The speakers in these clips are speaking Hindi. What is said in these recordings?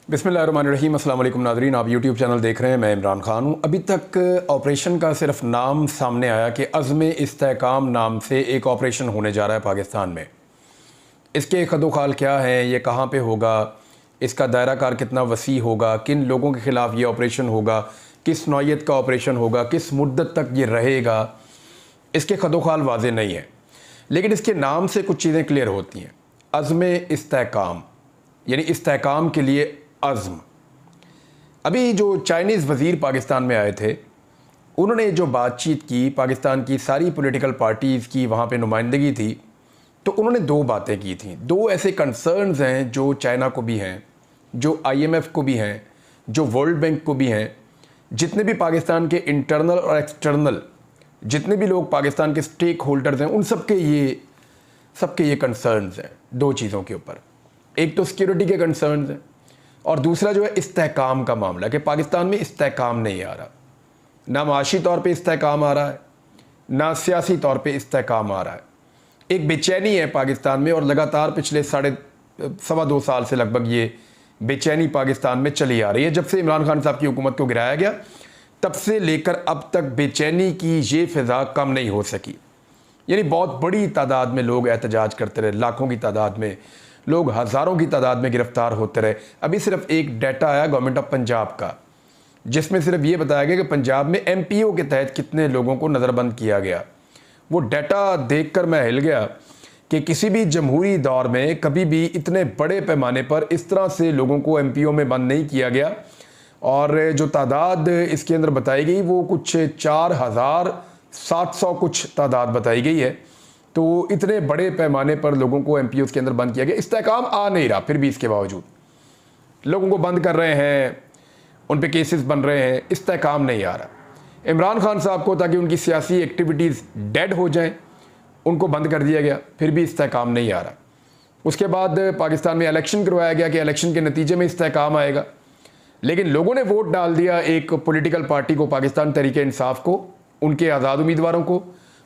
बिस्मिल्लाहिर्रहमानिर्रहीम। अस्सलाम वालेकुम नाज़रीन, आप यूट्यूब चैनल देख रहे हैं। मैं इमरान खान हूँ। अभी तक ऑपरेशन का सिर्फ नाम सामने आया कि अज़्म इस्तेहकाम नाम से एक ऑपरेशन होने जा रहा है पाकिस्तान में। इसके खदोखाल क्या हैं, ये कहाँ पे होगा, इसका दायरा कार कितना वसी होगा, किन लोगों के ख़िलाफ़ ये ऑपरेशन होगा, किस नौइयत का ऑपरेशन होगा, किस मुद्दत तक ये रहेगा, इसके खदोखाल वाज़े नहीं है। लेकिन इसके नाम से कुछ चीज़ें क्लियर होती हैं। अज़्म इस्तेहकाम यानी इस्तेहकाम के लिए अज़्म। अभी जो चाइनीज़ वज़ीर पाकिस्तान में आए थे, उन्होंने जो बातचीत की, पाकिस्तान की सारी पॉलिटिकल पार्टीज़ की वहाँ पे नुमाइंदगी थी, तो उन्होंने दो बातें की थी। दो ऐसे कंसर्न्स हैं जो चाइना को भी हैं, जो IMF को भी हैं, जो वर्ल्ड बैंक को भी हैं, जितने भी पाकिस्तान के इंटरनल और एक्सटर्नल जितने भी लोग पाकिस्तान के स्टेक होल्डर्स हैं, उन सबके ये कंसर्न्स हैं दो चीज़ों के ऊपर। एक तो सिक्योरिटी के कंसर्न्स हैं और दूसरा जो है इस्तेहकाम का मामला, कि पाकिस्तान में इस्तेहकाम नहीं आ रहा। ना माशी तौर पे इस्तेहकाम आ रहा है, ना सियासी तौर पे इस्तेहकाम आ रहा है। एक बेचैनी है पाकिस्तान में और लगातार पिछले सवा दो साल से लगभग ये बेचैनी पाकिस्तान में चली आ रही है। जब से इमरान खान साहब की हुकूमत को गिराया गया, तब से लेकर अब तक बेचैनी की ये फ़िज़ा कम नहीं हो सकी। यानी बहुत बड़ी तादाद में लोग एहतजाज करते रहे, लाखों की तादाद में लोग, हज़ारों की तादाद में गिरफ़्तार होते रहे। अभी सिर्फ एक डाटा आया गवर्नमेंट ऑफ पंजाब का, जिसमें सिर्फ ये बताया गया कि पंजाब में MPO के तहत कितने लोगों को नज़रबंद किया गया। वो डाटा देखकर मैं हिल गया कि किसी भी जमहूरी दौर में कभी भी इतने बड़े पैमाने पर इस तरह से लोगों को MPO में बंद नहीं किया गया। और जो तादाद इसके अंदर बताई गई वो कुछ 4700 कुछ तादाद बताई गई है। तो इतने बड़े पैमाने पर लोगों को MPOs के अंदर बंद किया गया। इस्तेहकाम आ नहीं रहा, फिर भी इसके बावजूद लोगों को बंद कर रहे हैं, उन पे केसेस बन रहे हैं, इस्तेहकाम नहीं आ रहा। इमरान खान साहब को ताकि उनकी सियासी एक्टिविटीज़ डेड हो जाएं, उनको बंद कर दिया गया, फिर भी इस्तेहकाम नहीं आ रहा। उसके बाद पाकिस्तान में इलेक्शन करवाया गया कि इलेक्शन के नतीजे में इस्तेहकाम आएगा, लेकिन लोगों ने वोट डाल दिया एक पॉलिटिकल पार्टी को, पाकिस्तान तहरीक-ए-इंसाफ को, उनके आज़ाद उम्मीदवारों को,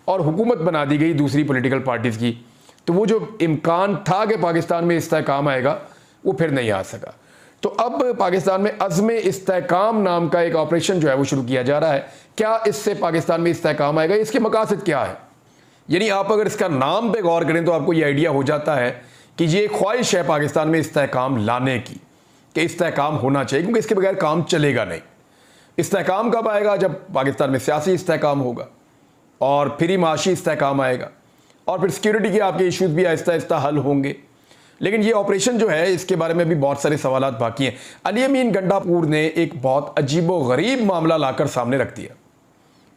और हुकूमत बना दी गई दूसरी पॉलिटिकल पार्टीज़ की। तो वो जो इम्कान था कि पाकिस्तान में इस्तेहकाम आएगा, वो फिर नहीं आ सका। तो अब पाकिस्तान में अज़्म इस्तेहकाम नाम का एक ऑपरेशन जो है वो शुरू किया जा रहा है। क्या इससे पाकिस्तान में इस्तेहकाम आएगा, इसके मकासद क्या है? यानी आप अगर इसका नाम पे गौर करें तो आपको ये आइडिया हो जाता है कि ये ख्वाहिश है पाकिस्तान में इस्तेहकाम लाने की, कि इस्तेहकाम होना चाहिए, क्योंकि इसके बगैर काम चलेगा नहीं। इस्तेहकाम कब आएगा? जब पाकिस्तान में सियासी इस्तेहकाम होगा और फिर ही माशी इस्तेहकाम आएगा, और फिर सिक्योरिटी के आपके इश्यूज भी आहिस्ता आहिस्ता हल होंगे। लेकिन ये ऑपरेशन जो है, इसके बारे में भी बहुत सारे सवालात बाकी हैं। अली अमीन गंडापुर ने एक बहुत अजीबो गरीब मामला लाकर सामने रख दिया।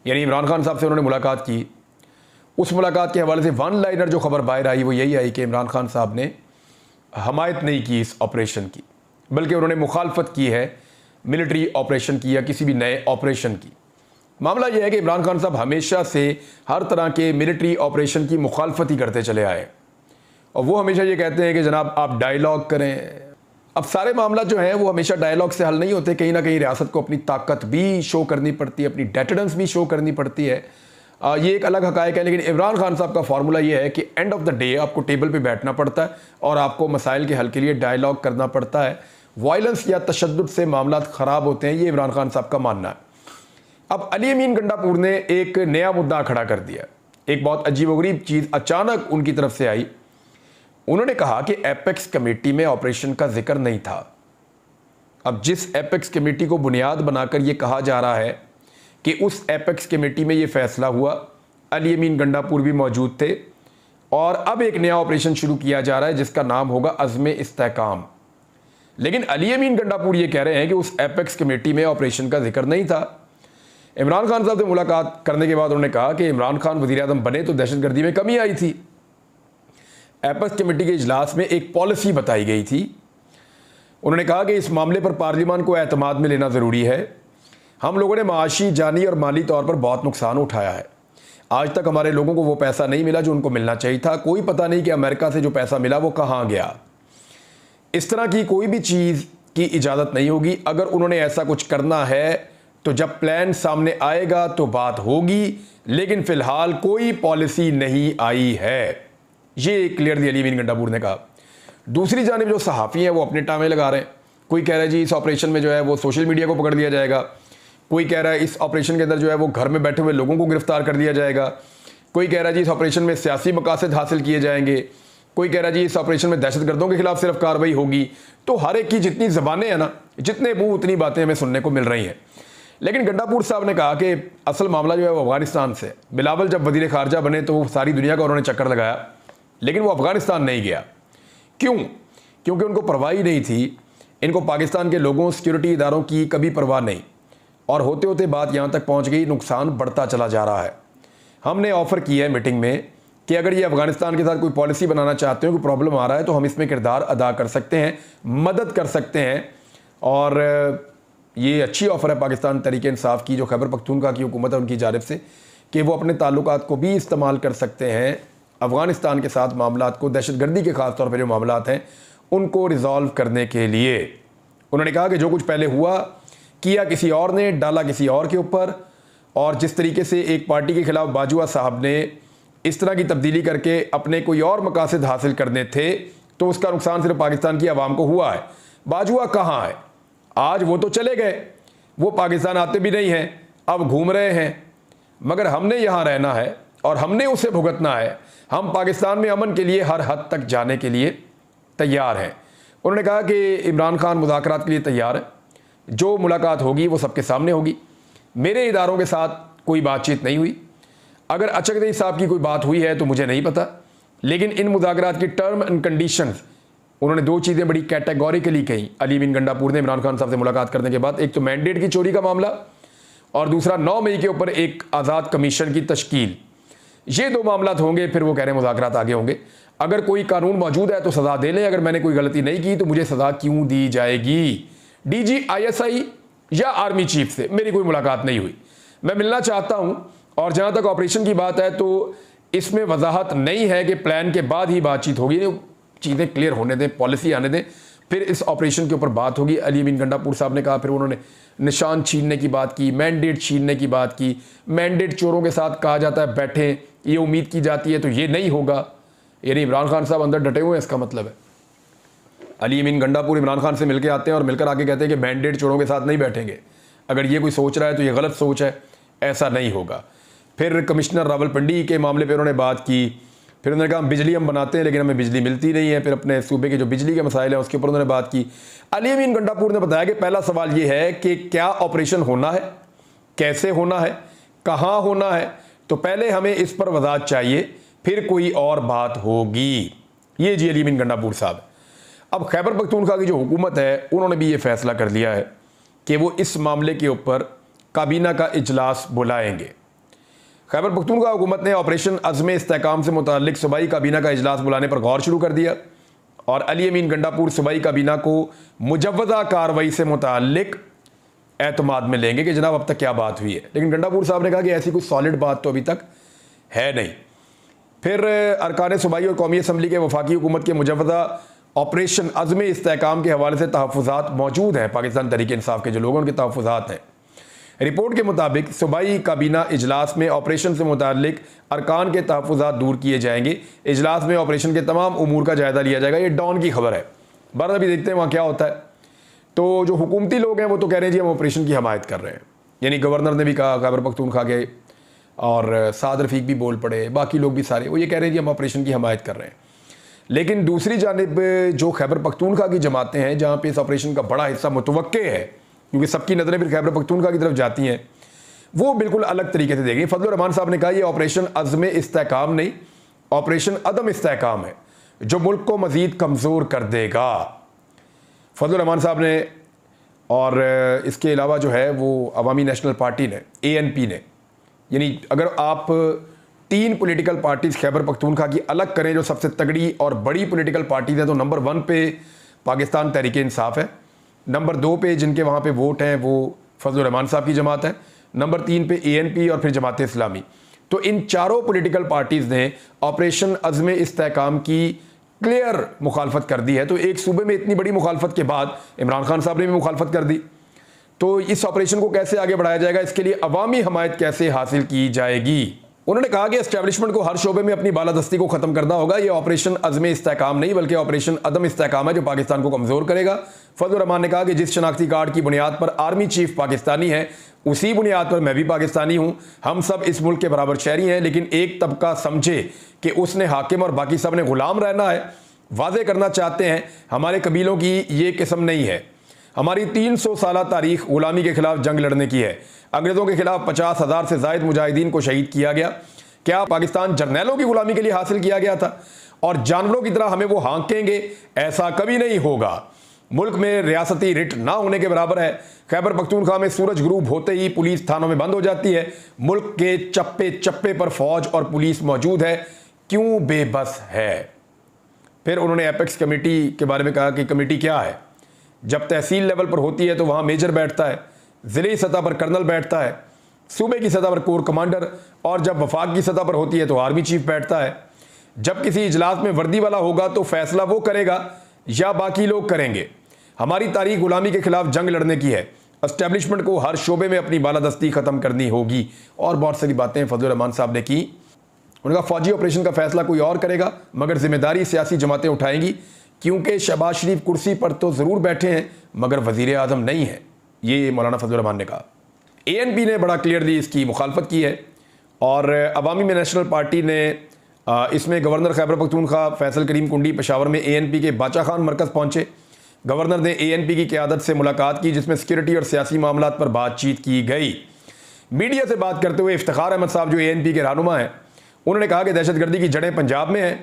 यानी इमरान खान साहब से उन्होंने मुलाकात की, उस मुलाकात के हवाले से वन लाइनर जो खबर बाहर आई वो यही आई कि इमरान खान साहब ने हमायत नहीं की इस ऑपरेशन की, बल्कि उन्होंने मुखालफत की है मिलिट्री ऑपरेशन की या किसी भी नए ऑपरेशन की। मामला यह है कि इमरान खान साहब हमेशा से हर तरह के मिलिट्री ऑपरेशन की मुखालफत ही करते चले आए, और वो हमेशा ये कहते हैं कि जनाब आप डायलॉग करें। अब सारे मामला जो है वो हमेशा डायलॉग से हल नहीं होते, कहीं ना कहीं रियासत को अपनी ताकत भी शो करनी पड़ती है, अपनी डेटरेंस भी शो करनी पड़ती है। ये एक अलग हकायक है। लेकिन इमरान खान साहब का फार्मूला ये है कि एंड ऑफ द डे आपको टेबल पे बैठना पड़ता है और आपको मसाइल के हल के लिए डायलॉग करना पड़ता है। वायलेंस या तशद्दुद से मामला ख़राब होते हैं, ये इमरान खान साहब का मानना है। अब अली अमीन गंडापुर ने एक नया मुद्दा खड़ा कर दिया। एक बहुत अजीबोगरीब चीज़ अचानक उनकी तरफ से आई। उन्होंने कहा कि एपेक्स कमेटी में ऑपरेशन का जिक्र नहीं था। अब जिस एपेक्स कमेटी को बुनियाद बनाकर यह कहा जा रहा है कि उस एपेक्स कमेटी में यह फैसला हुआ, अली अमीन गंडापुर भी मौजूद थे, और अब एक नया ऑपरेशन शुरू किया जा रहा है जिसका नाम होगा अज़्म इस्तेहकाम। लेकिन अली अमीन गंडापुर ये कह रहे हैं कि उस एपेक्स कमेटी में ऑपरेशन का जिक्र नहीं था। इमरान खान साहब से मुलाकात करने के बाद उन्होंने कहा कि इमरान खान वज़ीर-ए-आज़म बने तो दहशतगर्दी में कमी आई थी। एपेक्स कमेटी के इजलास में एक पॉलिसी बताई गई थी। उन्होंने कहा कि इस मामले पर पार्लियामान को एतमाद में लेना ज़रूरी है। हम लोगों ने माशी, जानी और माली तौर पर बहुत नुकसान उठाया है। आज तक हमारे लोगों को वो पैसा नहीं मिला जो उनको मिलना चाहिए था। कोई पता नहीं कि अमेरिका से जो पैसा मिला वो कहाँ गया। इस तरह की कोई भी चीज़ की इजाज़त नहीं होगी। अगर उन्होंने ऐसा कुछ करना है तो जब प्लान सामने आएगा तो बात होगी, लेकिन फ़िलहाल कोई पॉलिसी नहीं आई है। ये क्लियरली अली अमीन गंडापुर ने कहा। दूसरी जानिब जो सहाफ़ी हैं वो अपने टामे लगा रहे हैं। कोई कह रहा है जी इस ऑपरेशन में जो है वो सोशल मीडिया को पकड़ लिया जाएगा, कोई कह रहा है इस ऑपरेशन के अंदर जो है वो घर में बैठे हुए लोगों को गिरफ्तार कर दिया जाएगा, कोई कह रहा है जी इस ऑपरेशन में सियासी मकासद हासिल किए जाएंगे, कोई कह रहा है जी इस ऑपरेशन में दहशतगर्दों के खिलाफ सिर्फ कार्रवाई होगी। तो हर एक की जितनी ज़बानें हैं ना, जितने मुंह उतनी बातें हमें सुनने को मिल रही हैं। लेकिन गंडापुर साहब ने कहा कि असल मामला जो है वो अफगानिस्तान से। बिलावल जब वज़ीर ख़ारजा बने तो सारी दुनिया का उन्होंने चक्कर लगाया, लेकिन वो अफगानिस्तान नहीं गया। क्यों? क्योंकि उनको परवाह ही नहीं थी। इनको पाकिस्तान के लोगों, सिक्योरिटी इदारों की कभी परवाह नहीं, और होते होते बात यहाँ तक पहुँच गई, नुकसान बढ़ता चला जा रहा है। हमने ऑफ़र किया है मीटिंग में कि अगर ये अफगानिस्तान के साथ कोई पॉलिसी बनाना चाहते हो, कोई प्रॉब्लम आ रहा है, तो हम इसमें किरदार अदा कर सकते हैं, मदद कर सकते हैं। और ये अच्छी ऑफ़र है पाकिस्तान तहरीक इंसाफ की, जो खैबर पख्तूनख्वा की हुकूमत है उनकी जानिब से, कि वो अपने ताल्लुकात को भी इस्तेमाल कर सकते हैं अफ़गानिस्तान के साथ मामलात को, दहशतगर्दी के ख़ास तौर पर जो मामलात हैं उनको रिज़ॉल्व करने के लिए। उन्होंने कहा कि जो कुछ पहले हुआ किया किसी और ने, डाला किसी और के ऊपर, और जिस तरीके से एक पार्टी के खिलाफ बाजुआ साहब ने इस तरह की तब्दीली करके अपने कोई और मकासद हासिल करने थे, तो उसका नुकसान सिर्फ पाकिस्तान की आवाम को हुआ है। बाजुआ कहाँ है? आज वो तो चले गए, वो पाकिस्तान आते भी नहीं हैं, अब घूम रहे हैं, मगर हमने यहाँ रहना है और हमने उसे भुगतना है। हम पाकिस्तान में अमन के लिए हर हद तक जाने के लिए तैयार हैं। उन्होंने कहा कि इमरान खान मुज़ाकरात के लिए तैयार है, जो मुलाकात होगी वो सबके सामने होगी। मेरे इदारों के साथ कोई बातचीत नहीं हुई। अगर अचकज़ई साहब की कोई बात हुई है तो मुझे नहीं पता, लेकिन इन मुज़ाकरात की टर्म एंड कंडीशंस, उन्होंने दो चीज़ें बड़ी कैटेगोरिकली कही अली अमीन गंडापुर ने इमरान खान साहब से मुलाकात करने के बाद। एक तो मैंडेट की चोरी का मामला, और दूसरा 9 मई के ऊपर एक आज़ाद कमीशन की तश्कील। ये दो मामलात होंगे, फिर वो कह रहे हैं मुज़ाकरात आगे होंगे। अगर कोई कानून मौजूद है तो सज़ा दे लें, अगर मैंने कोई गलती नहीं की तो मुझे सज़ा क्यों दी जाएगी? DG ISI या आर्मी चीफ से मेरी कोई मुलाकात नहीं हुई, मैं मिलना चाहता हूं। और जहां तक ऑपरेशन की बात है तो इसमें वजाहत नहीं है कि प्लान के बाद ही बातचीत होगी, चीज़ें क्लियर होने दें, पॉलिसी आने दें, फिर इस ऑपरेशन के ऊपर बात होगी। अली अमीन गंडापुर साहब ने कहा, फिर उन्होंने निशान छीनने की बात की, मैंडेट छीनने की बात की। मैंडेट चोरों के साथ कहा जाता है बैठें, ये उम्मीद की जाती है तो ये नहीं होगा, यानी इमरान खान साहब अंदर डटे हुए हैं, इसका मतलब है। अली अमीन गंडापुर इमरान खान से मिलकर आते हैं और मिलकर आके कहते हैं कि मैंडेट चोरों के साथ नहीं बैठेंगे। अगर ये कोई सोच रहा है तो ये गलत सोच है, ऐसा नहीं होगा। फिर कमिश्नर रावलपिंडी के मामले पर उन्होंने बात की। फिर उन्होंने कहा बिजली हम बनाते हैं लेकिन हमें बिजली मिलती नहीं है। फिर अपने सूबे के जो बिजली के मसाइल हैं उसके ऊपर उन्होंने बात की। अली अमीन गंडापुर ने बताया कि पहला सवाल ये है कि क्या ऑपरेशन होना है, कैसे होना है, कहाँ होना है, तो पहले हमें इस पर वजाहत चाहिए, फिर कोई और बात होगी। ये जी अली अमीन गंडापुर साहब। अब खैबर पख्तूनख्वा की जो हुकूमत है उन्होंने भी ये फैसला कर लिया है कि वो इस मामले के ऊपर काबीना का इजलास बुलाएंगे। खैबर पख्तूनख्वा हुकूमत ने ऑपरेशन अज़्म इस्तेहकाम से मुताल्लिक सूबाई काबीना का इजलास बुलाने पर गौर शुरू कर दिया, और अली अमीन गंडापुर सूबाई काबीना को मुजव्वज़ा कार्रवाई से मुताल्लिक एतमाद में लेंगे कि जनाब अब तक क्या बात हुई है। लेकिन गंडापुर साहब ने कहा कि ऐसी कोई सॉलिड बात तो अभी तक है नहीं। फिर अरकान सूबाई और कौमी असम्बली के वफाकी हुकूमत के मुजव्वज़ा ऑपरेशन अज़्म इस्तेहकाम के हवाले से तहफ़्फ़ुज़ात मौजूद हैं। पाकिस्तान तहरीक इंसाफ के जो लोगों के तहफ़्फ़ुज़ात हैं, रिपोर्ट के मुताबिक सूबाई काबीना इजलास में ऑपरेशन से मुताल्लिक अरकान के तहफ़्फ़ुज़ात दूर किए जाएंगे। इजलास में ऑपरेशन के तमाम उमूर का जायज़ा लिया जाएगा। ये डॉन की खबर है, बहरहाल अभी देखते हैं वहाँ क्या होता है। तो जो हुकूमती लोग हैं वो तो कह रहे हैं जी हम ऑपरेशन की हमायत कर रहे हैं, यानी गवर्नर ने भी कहा, खैबर पख्तूनख्वा के, और साद रफ़ीक भी बोल पड़े, बाकी लोग भी सारे, वो ये कह रहे हैं जी हम ऑपरेशन की हमायत कर रहे हैं। लेकिन दूसरी जानिब जो खैबर पख्तूनख्वा की जमातें हैं जहाँ पे इस ऑपरेशन का बड़ा हिस्सा मुतवक्के है, क्योंकि सबकी नज़रें फिर खैबर पख्तूनख्वा की तरफ जाती हैं, वो बिल्कुल अलग तरीके से देखेंगे। फजलुर रहमान साहब ने कहा ये ऑपरेशन अज़्म इस्तेहकाम नहीं, ऑपरेशन अदम इस्तेहकाम है जो मुल्क को मज़ीद कमज़ोर कर देगा। फजलुर रहमान साहब ने, और इसके अलावा जो है वो अवामी नेशनल पार्टी ने, ANP ने, यानी अगर आप 3 पॉलिटिकल पार्टीज़ खैबर पख्तूनख्वा की अलग करें जो सबसे तगड़ी और बड़ी पॉलिटिकल पार्टीज़ हैं, तो नंबर 1 पे पाकिस्तान तहरीक इंसाफ है, नंबर 2 पे जिनके वहाँ पे वोट हैं वो फजलुर रहमान साहब की जमात है, नंबर 3 पे ANP और फिर जमात इस्लामी। तो इन चारों पॉलिटिकल पार्टीज़ ने ऑपरेशन अज़्म इस्तेहकाम की क्लियर मुखालफत कर दी है। तो एक सूबे में इतनी बड़ी मुखालफत के बाद इमरान खान साहब ने भी मुखालफत कर दी, तो इस ऑपरेशन को कैसे आगे बढ़ाया जाएगा, इसके लिए अवामी हमायत कैसे हासिल की जाएगी, उन्होंने कहा कि एस्टैब्लिशमेंट को हर शोबे में अपनी बालादस्ती को खत्म करना होगा। यह ऑपरेशन अज़्म इस्तेहकाम नहीं बल्कि ऑपरेशन अदम इस्तेहकाम है जो पाकिस्तान को कमज़ोर करेगा। फजलुर रहमान ने कहा कि जिस शनाख्ती कार्ड की बुनियाद पर आर्मी चीफ पाकिस्तानी है उसी बुनियाद पर मैं भी पाकिस्तानी हूँ। हम सब इस मुल्क के बराबर शहरी हैं, लेकिन एक तबका समझे कि उसने हाकिम और बाकी सब ने गुलाम रहना है। वाज़े करना चाहते हैं हमारे कबीलों की ये किस्म नहीं है। हमारी 300 साल तारीख गुलामी के खिलाफ जंग लड़ने की है। अंग्रेज़ों के खिलाफ 50,000 से ज़ायद मुजाहिदीन को शहीद किया गया। क्या पाकिस्तान जर्नैलों की गुलामी के लिए हासिल किया गया था और जानवरों की तरह हमें वो हाँकेंगे? ऐसा कभी नहीं होगा। मुल्क में रियासती रिट ना होने के बराबर है। खैबर पख्तूनख्वा में सूरज गुरूब होते ही पुलिस थानों में बंद हो जाती है। मुल्क के चप्पे चप्पे पर फौज और पुलिस मौजूद है, क्यों बेबस है? फिर उन्होंने एपेक्स कमेटी के बारे में कहा कि कमेटी क्या है? जब तहसील लेवल पर होती है तो वहाँ मेजर बैठता है, ज़िले सतह पर कर्नल बैठता है, सूबे की सतह पर कोर कमांडर, और जब वफाक की सतह पर होती है तो आर्मी चीफ बैठता है। जब किसी इजलास में वर्दी वाला होगा तो फैसला वो करेगा या बाकी लोग करेंगे। हमारी तारीख गुलामी के खिलाफ जंग लड़ने की है। एस्टैब्लिशमेंट को हर शोबे में अपनी बालादस्ती ख़त्म करनी होगी। और बहुत सारी बातें फजलुर रहमान साहब ने की। उनका फौजी ऑपरेशन का फैसला कोई और करेगा मगर जिम्मेदारी सियासी जमातें उठाएंगी, क्योंकि शहबाज शरीफ कुर्सी पर तो ज़रूर बैठे हैं मगर वज़ीर आज़म नहीं है। ये मौलाना फजलुर रहमान ने कहा। ANP ने बड़ा क्लियरली इसकी मुखालफत की है और अवामी नेशनल पार्टी ने इसमें गवर्नर खैबर पख्तूनख्वा फैसल करीम कुंडी पेशावर में ANP के बाचा खान मरकज़ पहुँचे। गवर्नर ने ANP की क़यादत से मुलाकात की जिसमें सिक्योरिटी और सियासी मामलात पर बातचीत की गई। मीडिया से बात करते हुए इफ्तिखार अहमद साहब जो ANP के रहनुमा हैं, उन्होंने कहा कि दहशतगर्दी की जड़ें पंजाब में हैं।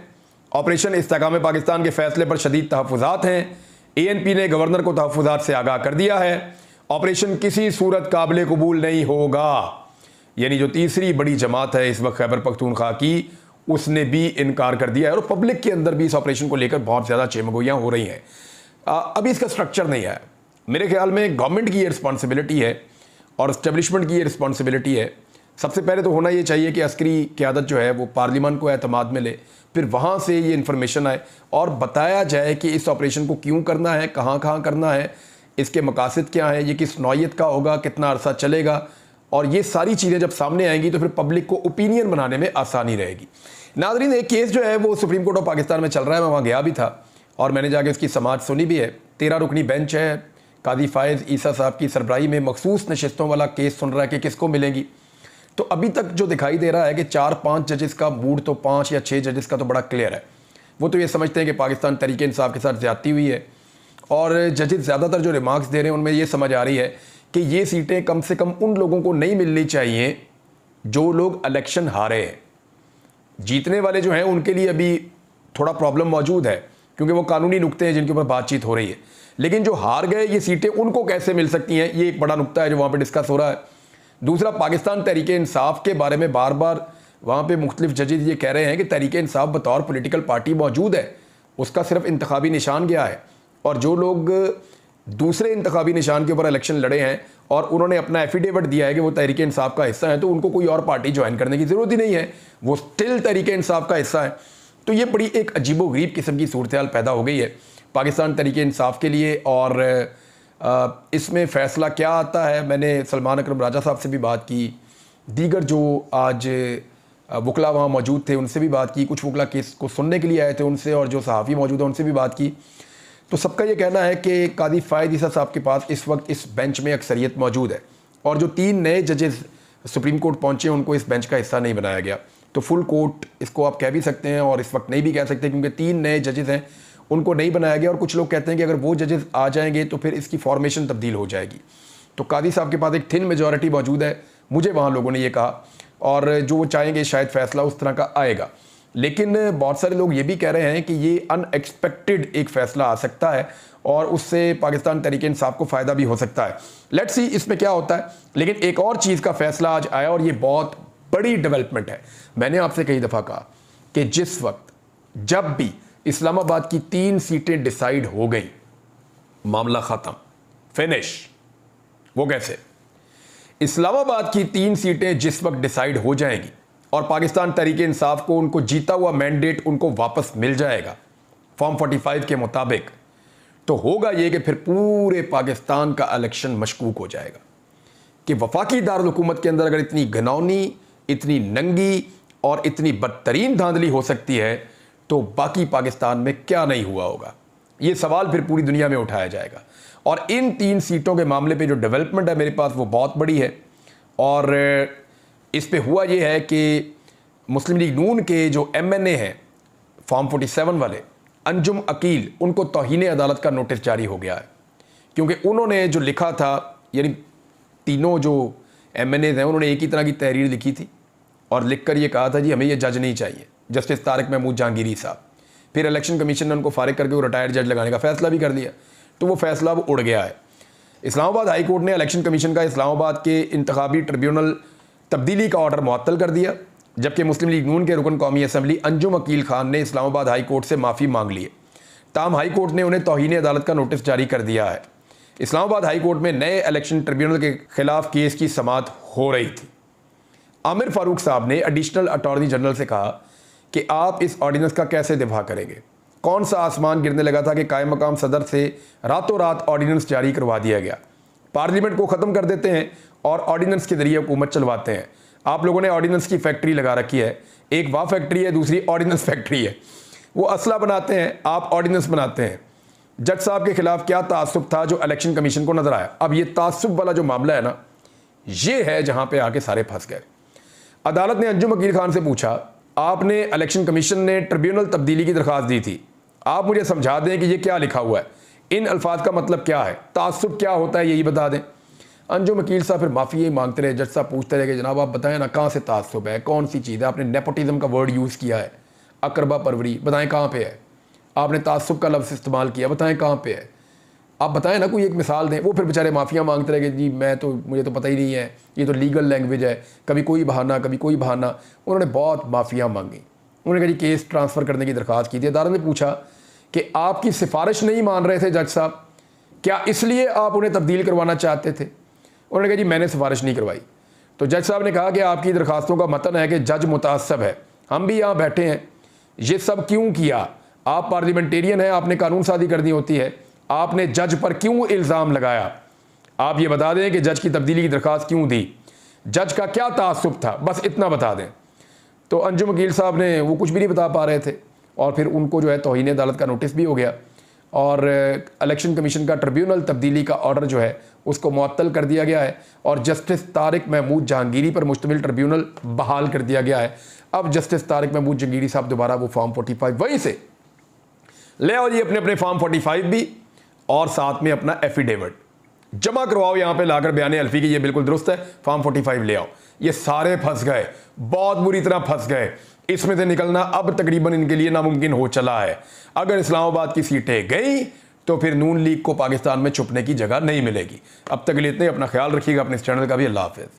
ऑपरेशन इस्तेहकाम पाकिस्तान के फैसले पर शदीद तहफ़्फ़ुज़ात हैं। ANP ने गवर्नर को तहफ़्फ़ुज़ात से आगाह कर दिया है। ऑपरेशन किसी सूरत काबिल कबूल नहीं होगा। यानी जो तीसरी बड़ी जमात है इस वक्त खैबर पख्तूनख्वा की, उसने भी इनकार कर दिया है और पब्लिक के अंदर भी इस ऑपरेशन को लेकर बहुत ज़्यादा चेमगोइयाँ हो रही हैं। अभी इसका स्ट्रक्चर नहीं है। मेरे ख्याल में गवर्नमेंट की ये रिस्पॉन्सिबिलिटी है और इस्टेब्लिशमेंट की ये रिस्पॉन्सिबिलिटी है। सबसे पहले तो होना ये चाहिए कि अस्करी क़यादत जो है वो पार्लियामान को एतमाद में ले, फिर वहाँ से ये इन्फॉर्मेशन आए और बताया जाए कि इस ऑपरेशन को क्यों करना है, कहाँ कहाँ करना है, इसके मकासद क्या हैं, ये किस नौइयत का होगा, कितना अरसा चलेगा। और ये सारी चीज़ें जब सामने आएंगी तो फिर पब्लिक को ओपिनियन बनाने में आसानी रहेगी। नाज़रीन, एक केस जो है वो सुप्रीम कोर्ट ऑफ पाकिस्तान में चल रहा है। मैं वहाँ गया भी था और मैंने जाके उसकी समाअत सुनी भी है। 13 रुकनी बेंच है, कादी फायज़ ईसा साहब की सरबराही में मखसूस नशिस्तों वाला केस सुन रहा है कि किसको मिलेंगी। तो अभी तक जो दिखाई दे रहा है कि 4-5 जजेस का मूड, तो 5 या 6 जजेस का तो बड़ा क्लियर है। वो तो ये समझते हैं कि पाकिस्तान तरीके इंसाफ के साथ ज़्यादती हुई है और जजेस ज़्यादातर जो रिमार्क्स दे रहे हैं उनमें ये समझ आ रही है कि ये सीटें कम से कम उन लोगों को नहीं मिलनी चाहिए जो लोग इलेक्शन हारे हैं। जीतने वाले जो हैं उनके लिए अभी थोड़ा प्रॉब्लम मौजूद है क्योंकि वो कानूनी नुक्ते हैं जिनके ऊपर बातचीत हो रही है, लेकिन जो हार गए ये सीटें उनको कैसे मिल सकती हैं, ये एक बड़ा नुक्ता है जो वहाँ पे डिस्कस हो रहा है। दूसरा, पाकिस्तान तहरीके इंसाफ के बारे में बार बार वहाँ पे मुख्तलिफ जजेस ये कह रहे हैं कि तहरीके इंसाफ बतौर पॉलिटिकल पार्टी मौजूद है, उसका सिर्फ इंतखाबी निशान गया है और जो लोग दूसरे इंतखाबी निशान के ऊपर इलेक्शन लड़े हैं और उन्होंने अपना एफिडेविट दिया है कि वो तहरीके इंसाफ का हिस्सा है, तो उनको कोई और पार्टी ज्वाइन करने की ज़रूरत ही नहीं है, वो स्टिल तहरीके इंसाफ का हिस्सा है। तो ये बड़ी एक अजीबोगरीब किस्म की सूरत हाल पैदा हो गई है पाकिस्तान तहरीके इंसाफ के लिए। और इसमें फ़ैसला क्या आता है, मैंने सलमान अकरम राजा साहब से भी बात की, दीगर जो आज वकला वहाँ मौजूद थे उनसे भी बात की, कुछ वकला केस को सुनने के लिए आए थे उनसे, और जो सहाफ़ी मौजूद हैं उनसे भी बात की। तो सबका ये कहना है कि कादी फायद ईसा साहब के पास इस वक्त इस बेंच में अक्सरियत मौजूद है और जो 3 नए जजेस सुप्रीम कोर्ट पहुँचे उनको इस बेंच का हिस्सा नहीं बनाया गया। तो फुल कोर्ट इसको आप कह भी सकते हैं और इस वक्त नहीं भी कह सकते क्योंकि 3 नए जजेस हैं उनको नहीं बनाया गया और कुछ लोग कहते हैं कि अगर वो जजेस आ जाएंगे तो फिर इसकी फॉर्मेशन तब्दील हो जाएगी। तो कादी साहब के पास एक थिन मेजॉरिटी मौजूद है, मुझे वहाँ लोगों ने ये कहा, और जो वो चाहेंगे शायद फ़ैसला उस तरह का आएगा। लेकिन बहुत सारे लोग ये भी कह रहे हैं कि ये अनएक्सपेक्टेड एक फ़ैसला आ सकता है और उससे पाकिस्तान तहरीके इंसाफ को फ़ायदा भी हो सकता है। लेट्स सी इसमें क्या होता है। लेकिन एक और चीज़ का फ़ैसला आज आया और ये बहुत बड़ी डेवलपमेंट है। मैंने आपसे कई दफ़ा कहा कि जिस वक्त जब भी इस्लामाबाद की 3 सीटें डिसाइड हो गई, मामला ख़त्म, फिनिश। वो कैसे? इस्लामाबाद की 3 सीटें जिस वक्त डिसाइड हो जाएंगी और पाकिस्तान तहरीके इंसाफ को उनको जीता हुआ मैंडेट उनको वापस मिल जाएगा फॉर्म 45 के मुताबिक, तो होगा ये कि फिर पूरे पाकिस्तान का इलेक्शन मशकूक हो जाएगा कि वफाकी दारुल हुकूमत के अंदर अगर इतनी घनौनी, इतनी नंगी और इतनी बदतरीन धांधली हो सकती है तो बाकी पाकिस्तान में क्या नहीं हुआ होगा, ये सवाल फिर पूरी दुनिया में उठाया जाएगा। और इन 3 सीटों के मामले पे जो डेवलपमेंट है मेरे पास वो बहुत बड़ी है। और इस पे हुआ ये है कि मुस्लिम लीग नून के जो MNA हैं फॉर्म 47 वाले, अंजुम अकील, उनको तौहीन अदालत का नोटिस जारी हो गया है, क्योंकि उन्होंने जो लिखा था, यानी तीनों जो MNAs हैं उन्होंने एक ही तरह की तहरीर लिखी थी और लिखकर ये कहा था जी हमें ये जज नहीं चाहिए, जस्टिस तारिक महमूद जहांगीरी साहब। फिर इलेक्शन कमीशन ने उनको फारिग करके वो रिटायर्ड जज लगाने का फैसला भी कर दिया, तो वो फैसला अब उड़ गया है। इस्लामाबाद हाई कोर्ट ने इलेक्शन कमीशन का इस्लामाबाद के इंतखाबी ट्रिब्यूनल तब्दीली का ऑर्डर मुअत्तल कर दिया, जबकि मुस्लिम लीग नून के रुकन कौमी असम्बली अंजुम अकील खान ने इस्लामाबाद हाई कोर्ट से माफ़ी मांग ली है। ताहम हाई कोर्ट ने उन्हें तौहीन अदालत का नोटिस जारी कर दिया है। इस्लामाबाद हाई कोर्ट में नए इलेक्शन ट्रिब्यूनल के खिलाफ केस की समाअत हो रही थी। आमिर फारूक साहब ने एडिशनल अटॉर्नी जनरल से कहा कि आप इस ऑर्डिनेंस का कैसे दिफा करेंगे, कौन सा आसमान गिरने लगा था कि कायम मकाम सदर से रातों रात ऑर्डिनेंस जारी करवा दिया गया। पार्लियामेंट को ख़त्म कर देते हैं और ऑर्डिनेंस के जरिए हुकूमत चलवाते हैं। आप लोगों ने ऑर्डिनेंस की फैक्ट्री लगा रखी है, एक वाह फैक्ट्री है, दूसरी ऑर्डिनेंस फैक्ट्री है। वो असला बनाते हैं, आप ऑर्डिनेंस बनाते हैं। जज साहब के खिलाफ क्या तासुब था जो इलेक्शन कमीशन को नजर आया। अब ये तासुब वाला जो मामला है ना, ये है जहां पे आके सारे फंस गए। अदालत ने अंजुम अकील खान से पूछा, आपने इलेक्शन कमीशन ने ट्रिब्यूनल तब्दीली की दरख्वास्त दी थी, आप मुझे समझा दें कि ये क्या लिखा हुआ है, इन अल्फाज का मतलब क्या है, तासुब क्या होता है यही बता दें। अंजुम वकील साहब फिर माफ़ी यही मांगते रहे। जज साहब पूछते रहे कि जनाब आप बताएं ना कहाँ से तासुब है, कौन सी चीज़ है। आपने नेपोटिज्म का वर्ड यूज़ किया है, अकरबा परवरी, बताएं कहाँ पे है। आपने तासुब का लफ्ज़ इस्तेमाल किया, बताएं कहाँ पे है। आप बताएं ना, कोई एक मिसाल दें। वो फिर बेचारे माफ़िया मांगते रहे कि जी मुझे तो पता ही नहीं है, ये तो लीगल लैंग्वेज है, कभी कोई बहाना कभी कोई बहाना। उन्होंने बहुत माफ़िया मांगी। उन्होंने कहा जी केस ट्रांसफ़र करने की दरख्वास्त की थी। अदालत ने पूछा कि आपकी सिफारिश नहीं मान रहे थे जज साहब, क्या इसलिए आप उन्हें तब्दील करवाना चाहते थे। उन्होंने कहा जी मैंने सिफारिश नहीं करवाई। तो जज साहब ने कहा कि आपकी दरखास्तों का मतन है कि जज मुतासब है, हम भी यहाँ बैठे हैं, ये सब क्यों किया। आप पार्लियामेंटेरियन हैं, आपने कानून साजी करनी होती है, आपने जज पर क्यों इल्ज़ाम लगाया। आप ये बता दें कि जज की तब्दीली की दरखास्त क्यों दी, जज का क्या तासुब था, बस इतना बता दें। तो अंजुम वकील साहब ने वो कुछ भी नहीं बता पा रहे थे और फिर उनको जो है तौहीन अदालत का नोटिस भी हो गया और इलेक्शन कमीशन का ट्रिब्यूनल तब्दीली का ऑर्डर जो है उसको मुअत्तल कर दिया गया है और जस्टिस तारिक महमूद जहांगीरी पर मुश्तमिल ट्रिब्यूनल बहाल कर दिया गया है। अब जस्टिस तारिक महमूद जहांगीरी साहब दोबारा वो फॉर्म 45 वहीं से ले आओ जी, अपने अपने फॉर्म 45 भी और साथ में अपना एफिडेविट जमा करवाओ यहाँ पे लाकर बयान अल्फी की ये बिल्कुल दुरुस्त है, फॉर्म 45 ले आओ। ये सारे फंस गए, बहुत बुरी तरह फंस गए। इसमें से निकलना अब तकरीबन इनके लिए नामुमकिन हो चला है। अगर इस्लामाबाद की सीटें गई तो फिर नून लीग को पाकिस्तान में छुपने की जगह नहीं मिलेगी। अब तक के लिए इतने, अपना ख्याल रखिएगा, अपने इस चैनल का भी। अल्लाह हाफिज़।